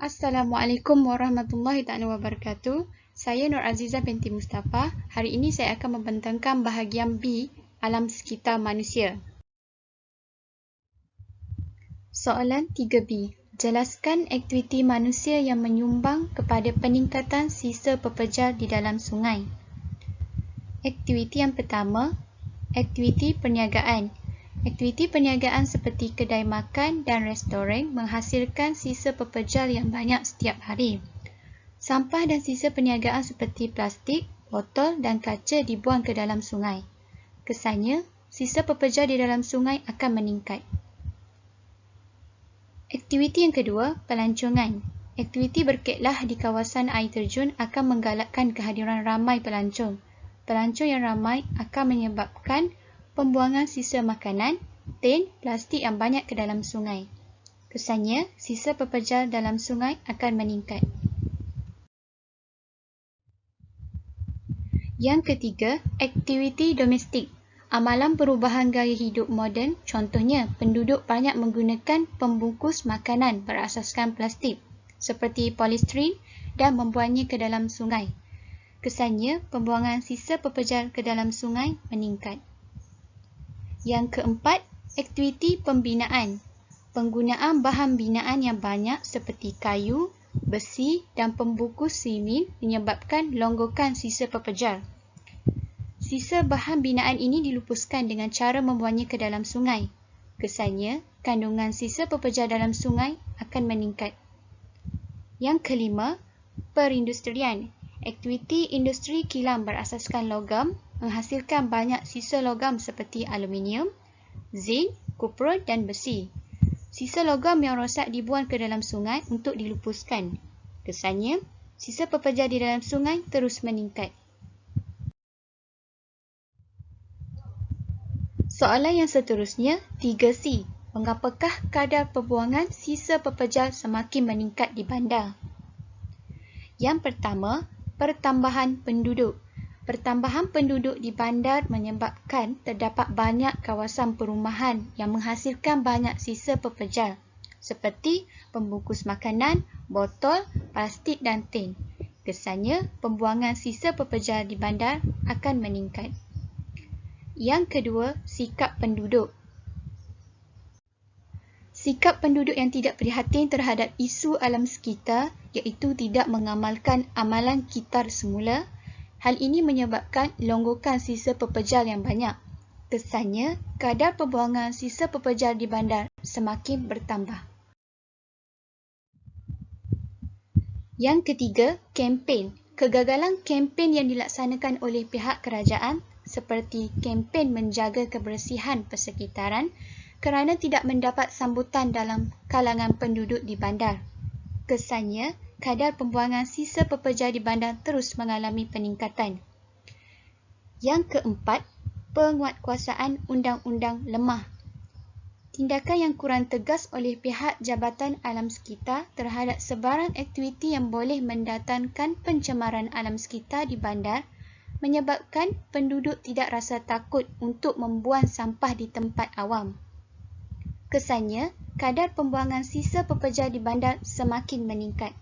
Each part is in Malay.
Assalamualaikum warahmatullahi taala wabarakatuh. Saya Nur Azizah binti Mustafa. Hari ini saya akan membentangkan bahagian B, alam sekitar manusia. Soalan 3B. Jelaskan aktiviti manusia yang menyumbang kepada peningkatan sisa pepejar di dalam sungai. Aktiviti yang pertama, aktiviti perniagaan. Aktiviti perniagaan seperti kedai makan dan restoran menghasilkan sisa pepejar yang banyak setiap hari. Sampah dan sisa perniagaan seperti plastik, botol dan kaca dibuang ke dalam sungai. Kesannya, sisa pepejar di dalam sungai akan meningkat. Aktiviti yang kedua, pelancongan. Aktiviti berketlah di kawasan air terjun akan menggalakkan kehadiran ramai pelancong. Pelancong yang ramai akan menyebabkan pembuangan sisa makanan, tin, plastik yang banyak ke dalam sungai. Kesannya, sisa pepejar dalam sungai akan meningkat. Yang ketiga, aktiviti domestik. Amalan perubahan gaya hidup moden, contohnya penduduk banyak menggunakan pembungkus makanan berasaskan plastik seperti polistiren dan membuangnya ke dalam sungai. Kesannya, pembuangan sisa pepejar ke dalam sungai meningkat. Yang keempat, aktiviti pembinaan. Penggunaan bahan binaan yang banyak seperti kayu, besi dan pembungkus semen menyebabkan longgokan sisa pepejar. Sisa bahan binaan ini dilupuskan dengan cara membuangnya ke dalam sungai. Kesannya, kandungan sisa pepejar dalam sungai akan meningkat. Yang kelima, perindustrian. Aktiviti industri kilang berasaskan logam menghasilkan banyak sisa logam seperti aluminium, zinc, kupra dan besi. Sisa logam yang rosak dibuang ke dalam sungai untuk dilupuskan. Kesannya, sisa pepejar di dalam sungai terus meningkat. Soalan yang seterusnya, 3C. Mengapakah kadar pembuangan sisa pepejar semakin meningkat di bandar? Yang pertama, pertambahan penduduk. Pertambahan penduduk di bandar menyebabkan terdapat banyak kawasan perumahan yang menghasilkan banyak sisa pepejar seperti pembungkus makanan, botol, plastik dan tin. Kesannya, pembuangan sisa pepejar di bandar akan meningkat. Yang kedua, sikap penduduk. Sikap penduduk yang tidak prihatin terhadap isu alam sekitar iaitu tidak mengamalkan amalan kitar semula. Hal ini menyebabkan longgokan sisa pepejar yang banyak. Kesannya, kadar pembuangan sisa pepejar di bandar semakin bertambah. Yang ketiga, kempen. Kegagalan kempen yang dilaksanakan oleh pihak kerajaan seperti kempen menjaga kebersihan persekitaran kerana tidak mendapat sambutan dalam kalangan penduduk di bandar. Kesannya, kadar pembuangan sisa pepejar di bandar terus mengalami peningkatan. Yang keempat, penguatkuasaan undang-undang lemah. Tindakan yang kurang tegas oleh pihak Jabatan Alam Sekitar terhadap sebarang aktiviti yang boleh mendatangkan pencemaran alam sekitar di bandar menyebabkan penduduk tidak rasa takut untuk membuang sampah di tempat awam. Kesannya, kadar pembuangan sisa pepejar di bandar semakin meningkat.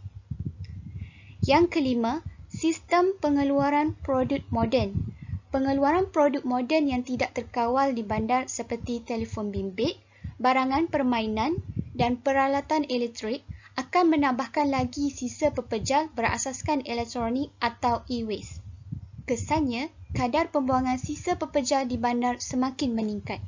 Yang kelima, sistem pengeluaran produk moden. Pengeluaran produk moden yang tidak terkawal di bandar seperti telefon bimbit, barangan permainan dan peralatan elektrik akan menambahkan lagi sisa pepejar berasaskan elektronik atau e-waste. Kesannya, kadar pembuangan sisa pepejar di bandar semakin meningkat.